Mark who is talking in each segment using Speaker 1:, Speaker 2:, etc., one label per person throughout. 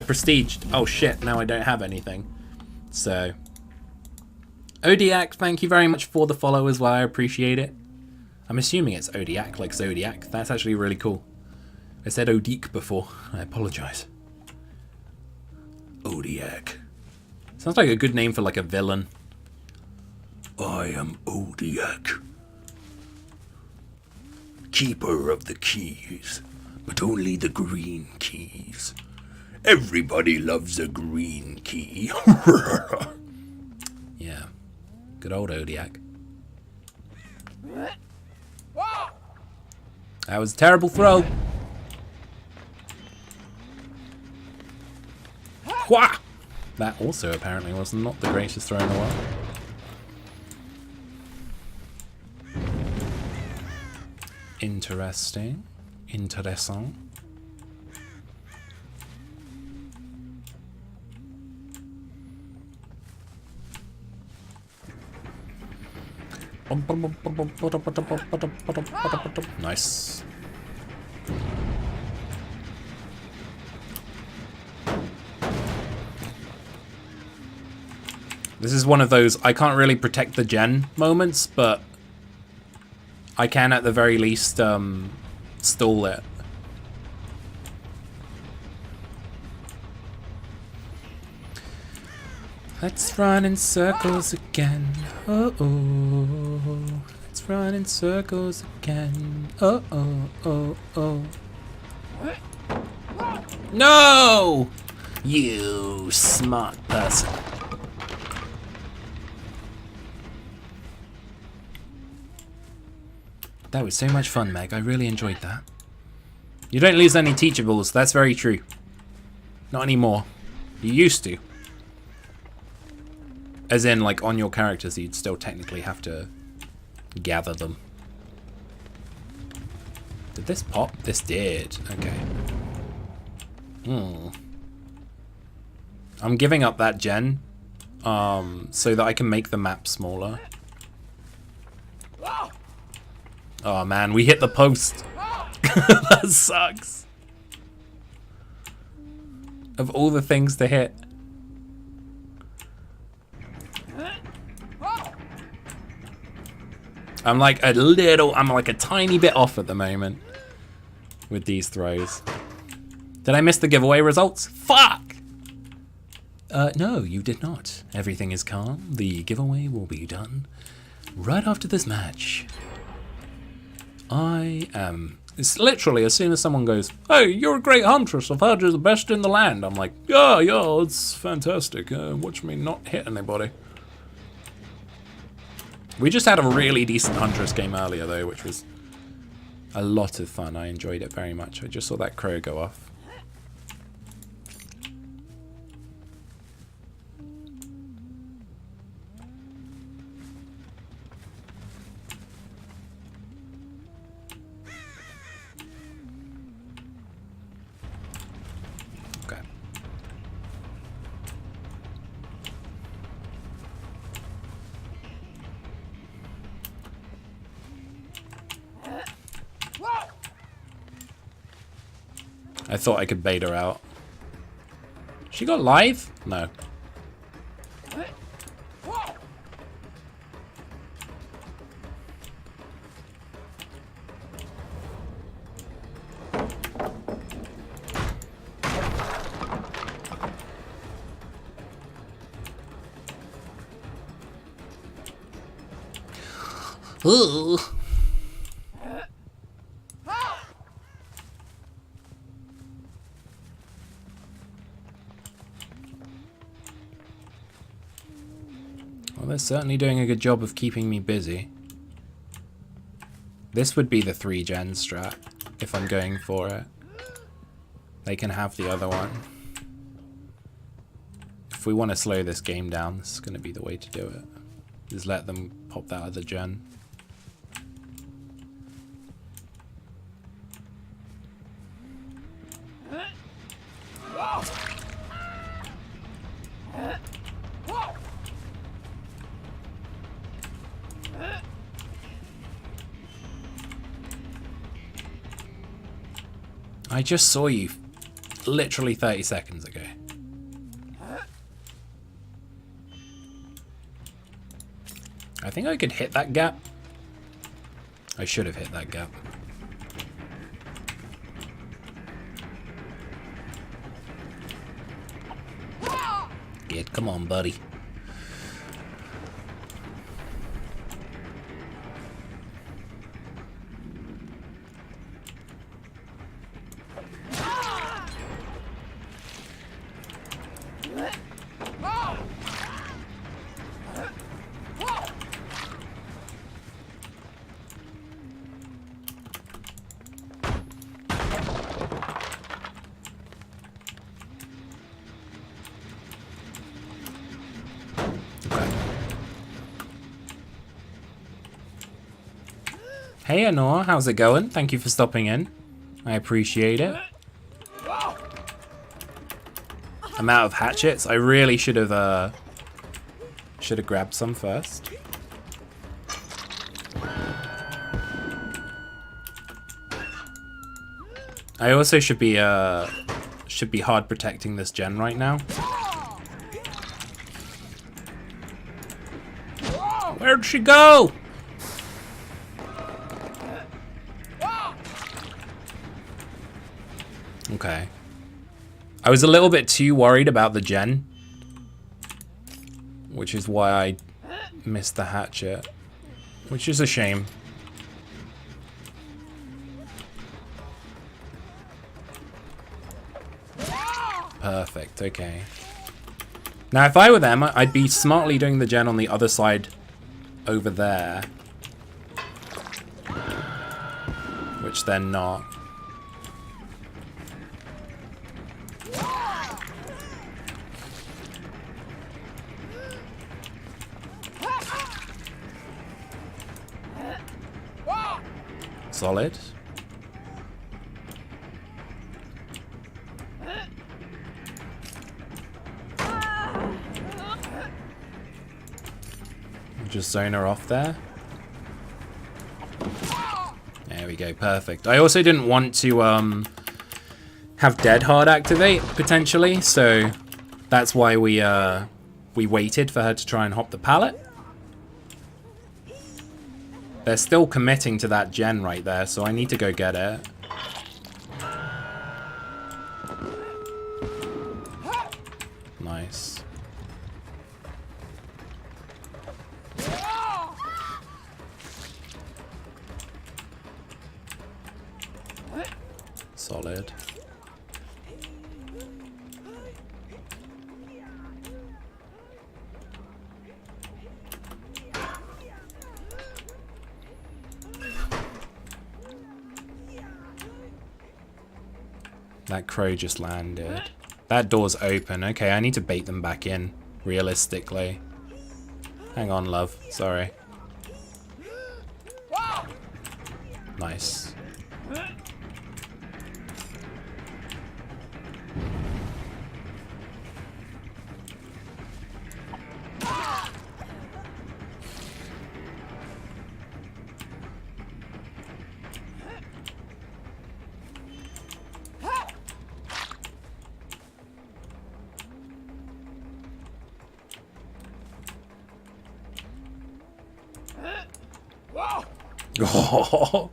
Speaker 1: prestiged. Oh shit, now I don't have anything. So, Odiac, thank you very much for the follow as well. I appreciate it. I'm assuming it's Odiac, like Zodiac. That's actually really cool. I said Odique before. I apologize. Odiac. Sounds like a good name for like a villain. I am Odiac. Keeper of the keys, but only the green keys. Everybody loves a green key. Yeah. Good old Odiac. That was a terrible throw. Wah! That also apparently was not the greatest throw in the world. Interesting. Interessant. Nice. This is one of those I can't really protect the gen moments, but I can at the very least stall it. Let's run in circles again. Oh oh. Let's run in circles again. Oh oh oh oh. No! You smart person. That was so much fun, Meg. I really enjoyed that. You don't lose any teachables. That's very true. Not anymore. You used to. As in, like, on your characters, you'd still technically have to gather them. Did this pop? This did. Okay. I'm giving up that gen so that I can make the map smaller. Oh man, we hit the post. That sucks. Of all the things to hit. I'm like a tiny bit off at the moment with these throws. Did I miss the giveaway results? Fuck! No, you did not. Everything is calm. The giveaway will be done right after this match. It's literally as soon as someone goes, hey, you're a great huntress. I've heard you're the best in the land. I'm like, yeah, it's fantastic. Watch me not hit anybody. We just had a really decent Huntress game earlier, though, which was a lot of fun. I enjoyed it very much. I just saw that crow go off. Okay. I thought I could bait her out. She got live? No. Ooh. Well, they're certainly doing a good job of keeping me busy. This would be the 3-gen strat, if I'm going for it. They can have the other one. If we want to slow this game down, this is going to be the way to do it. Just let them pop that other gen. I just saw you literally 30 seconds ago. I think I could hit that gap. I should have hit that gap. Get, come on, buddy. Hey Anor, how's it going? Thank you for stopping in. I appreciate it. I'm out of hatchets. I really should have grabbed some first. I also should be hard protecting this gen right now. Where'd she go? Okay. I was a little bit too worried about the gen, which is why I missed the hatchet, which is a shame. Perfect, okay. Now if I were them, I'd be smartly doing the gen on the other side over there, which they're not. Solid. Just zone her off there. There we go, perfect. I also didn't want to have Dead Hard activate potentially, so that's why we waited for her to try and hop the pallet. They're still committing to that gen right there, so I need to go get it. Nice. Solid. That crow just landed. That door's open. Okay, I need to bait them back in, realistically. Hang on, love. Sorry. Nice. Oh.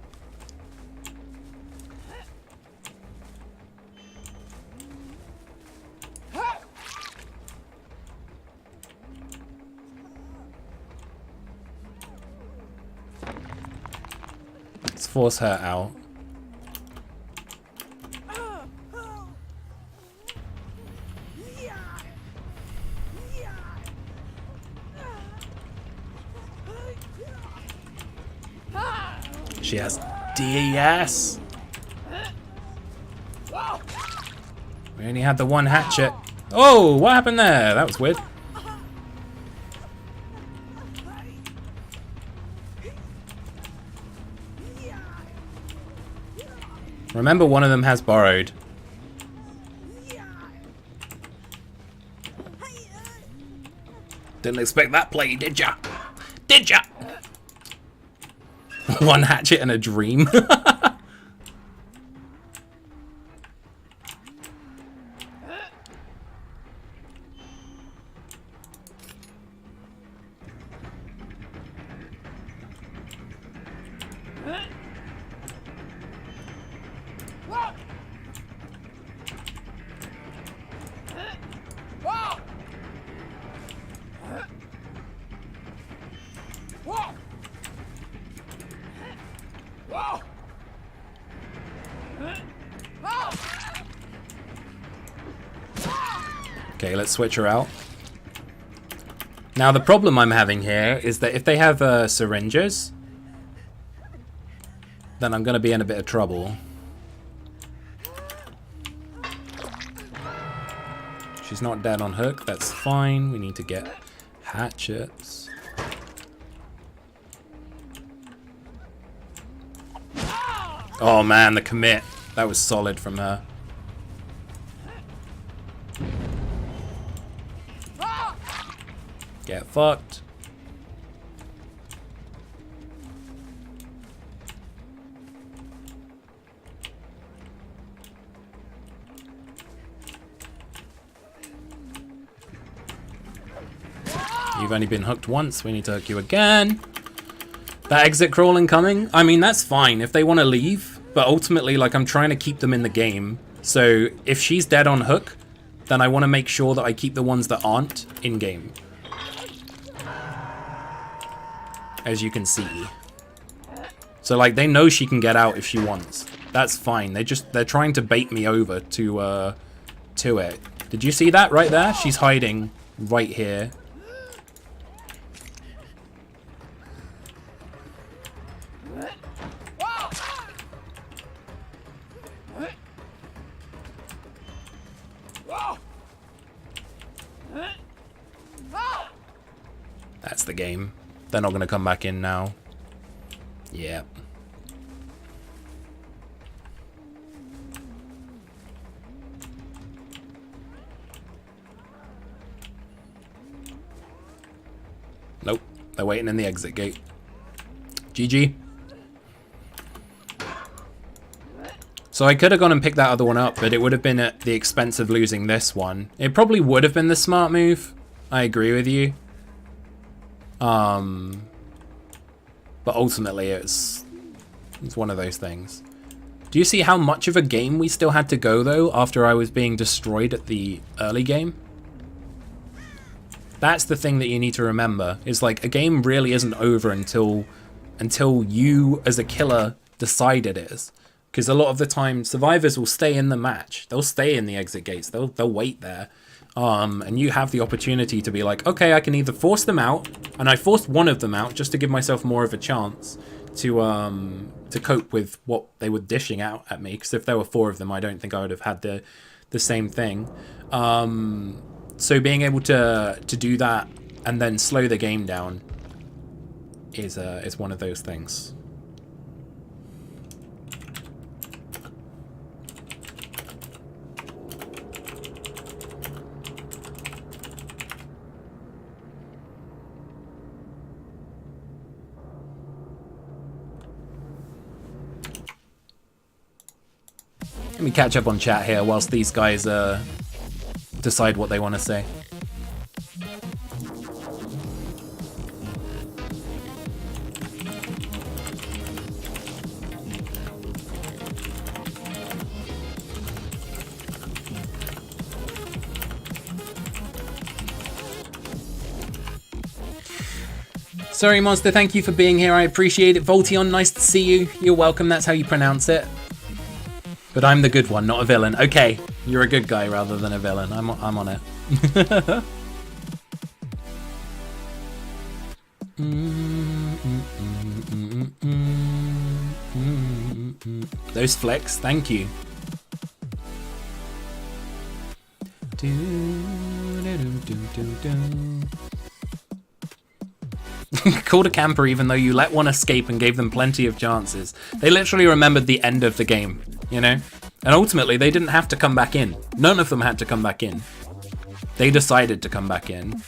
Speaker 1: Let's force her out. She has DES. We only had the one hatchet. Oh, what happened there? That was weird. Remember, one of them has borrowed. Didn't expect that play, did ya? Did ya? One hatchet and a dream. Okay, let's switch her out. Now the problem I'm having here is that if they have syringes, then I'm going to be in a bit of trouble. She's not dead on hook, that's fine. We need to get hatchets. Oh man, the commit. That was solid from her. Get fucked. You've only been hooked once, we need to hook you again. That exit crawling coming, I mean, that's fine if they want to leave, but ultimately, like, I'm trying to keep them in the game. So if she's dead on hook, then I want to make sure that I keep the ones that aren't in game. As you can see. So like, they know she can get out if she wants. That's fine. They're trying to bait me over to it. Did you see that right there? She's hiding right here. That's the game. They're not going to come back in now. Yeah. Nope. They're waiting in the exit gate. GG. So I could have gone and picked that other one up, but it would have been at the expense of losing this one. It probably would have been the smart move. I agree with you. But ultimately it's one of those things. Do you see how much of a game we still had to go though after I was being destroyed at the early game? That's the thing that you need to remember, is like a game really isn't over until you as a killer decide it is. Because a lot of the time survivors will stay in the match. They'll stay in the exit gates. They'll wait there. And you have the opportunity to be like, okay, I can either force them out, and I forced one of them out just to give myself more of a chance to cope with what they were dishing out at me. Because if there were 4 of them, I don't think I would have had the same thing. So being able to do that and then slow the game down is one of those things. Let me catch up on chat here whilst these guys decide what they want to say. Sorry, Monster, thank you for being here. I appreciate it. Voltion, nice to see you. You're welcome. That's how you pronounce it. But I'm the good one, not a villain. Okay, you're a good guy rather than a villain. I'm on it. Those flicks, thank you. Called a camper even though you let one escape and gave them plenty of chances. They literally remembered the end of the game, you know? And ultimately, they didn't have to come back in. None of them had to come back in. They decided to come back in.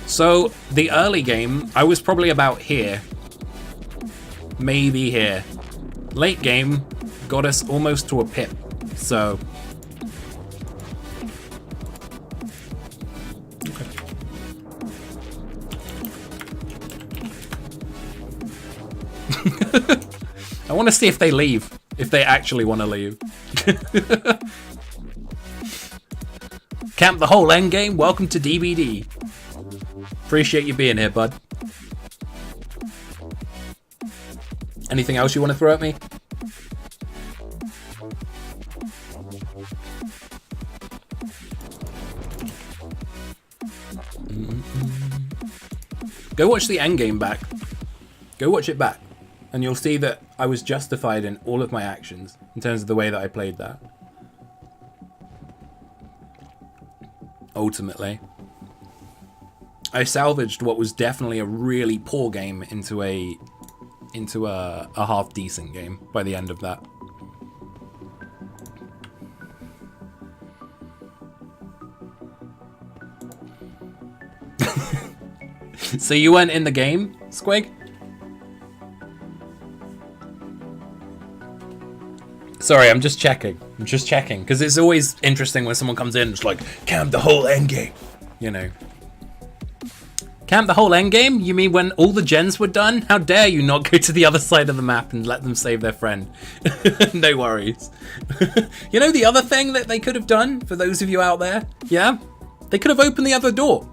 Speaker 1: So, the early game, I was probably about here. Maybe here. Late game got us almost to a pip, so... Okay. I want to see if they leave. If they actually want to leave. Camp the whole end game. Welcome to DBD. Appreciate you being here, bud. Anything else you want to throw at me? Go watch the endgame back. Go watch it back. And you'll see that I was justified in all of my actions in terms of the way that I played that. Ultimately, I salvaged what was definitely a really poor game into a half decent game by the end of that. So you weren't in the game, Squig? Sorry, I'm just checking. Because it's always interesting when someone comes in and it's like, camp the whole endgame. You know. Camp the whole endgame? You mean when all the gens were done? How dare you not go to the other side of the map and let them save their friend? No worries. You know the other thing that they could have done, for those of you out there? Yeah? They could have opened the other door.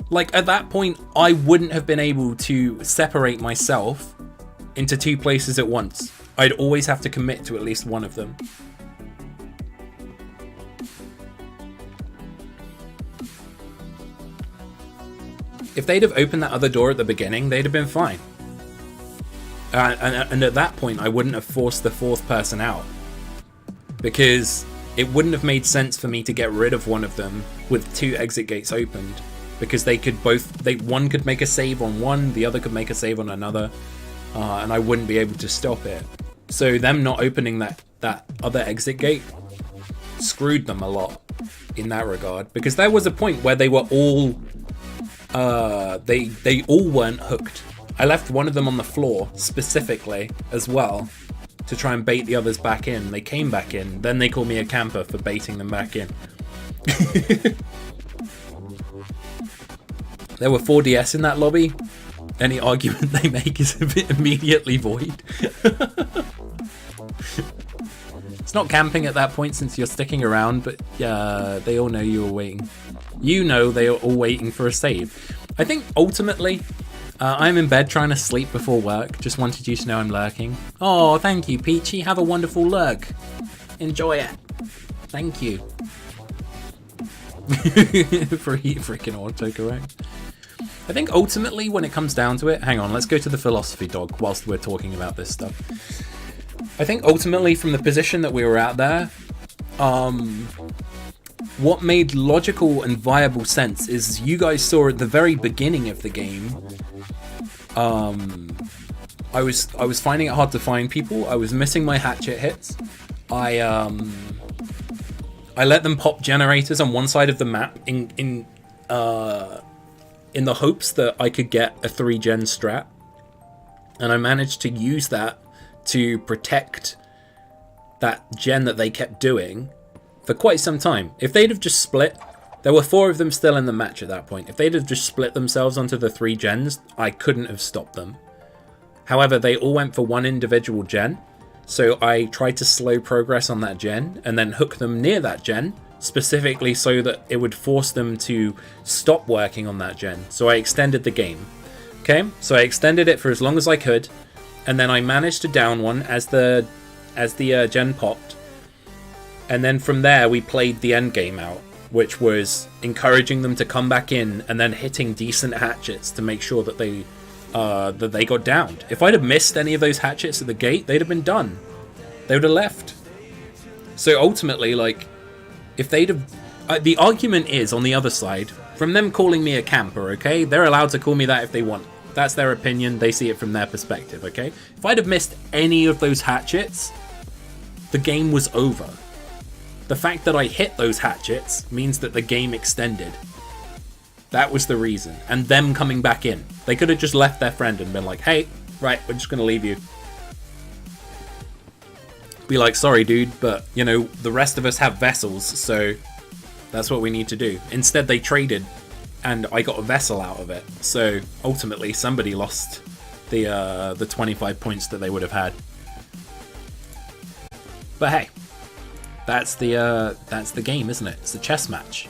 Speaker 1: Like, at that point, I wouldn't have been able to separate myself into two places at once. I'd always have to commit to at least one of them. If they'd have opened that other door at the beginning, they'd have been fine. And at that point, I wouldn't have forced the fourth person out. Because it wouldn't have made sense for me to get rid of one of them with two exit gates opened. Because they could one could make a save on one, the other could make a save on another, and I wouldn't be able to stop it. So them not opening that other exit gate screwed them a lot in that regard. Because there was a point where they were all, they all weren't hooked. I left one of them on the floor specifically as well to try and bait the others back in. They came back in, then they called me a camper for baiting them back in. There were 4DS in that lobby. Any argument they make is immediately void. It's not camping at that point since you're sticking around, but yeah, they all know you were waiting. You know they are all waiting for a save. I think ultimately, I'm in bed trying to sleep before work. Just wanted you to know I'm lurking. Oh, thank you, Peachy. Have a wonderful lurk. Enjoy it. Thank you. Freaking autocorrect. I think ultimately when it comes down to it, hang on, let's go to the philosophy dog whilst we're talking about this stuff. I think ultimately from the position that we were at there, what made logical and viable sense is you guys saw at the very beginning of the game, I was finding it hard to find people. I was missing my hatchet hits. I let them pop generators on one side of the map in the hopes that I could get a 3-gen strat, and I managed to use that to protect that gen that they kept doing for quite some time. If they'd have just split, there were 4 of them still in the match at that point. If they'd have just split themselves onto the 3 gens, I couldn't have stopped them. However, they all went for one individual gen, so I tried to slow progress on that gen and then hook them near that gen, specifically so that it would force them to stop working on that gen. So I extended the game. Okay, so I extended it for as long as I could, and then I managed to down one as the gen popped, and then from there we played the end game out, which was encouraging them to come back in and then hitting decent hatchets to make sure that they got downed. If I'd have missed any of those hatchets at the gate, they'd have been done. They would have left. So ultimately, like, if they'd have... the argument is, on the other side, from them calling me a camper, okay? They're allowed to call me that if they want. That's their opinion. They see it from their perspective, okay? If I'd have missed any of those hatchets, the game was over. The fact that I hit those hatchets means that the game extended. That was the reason. And them coming back in. They could have just left their friend and been like, hey, right, we're just going to leave you. Be like, sorry, dude, but, you know, the rest of us have vessels, so that's what we need to do. Instead, they traded, and I got a vessel out of it. So, ultimately, somebody lost the 25 points that they would have had. But hey, That's the game, isn't it? It's a chess match.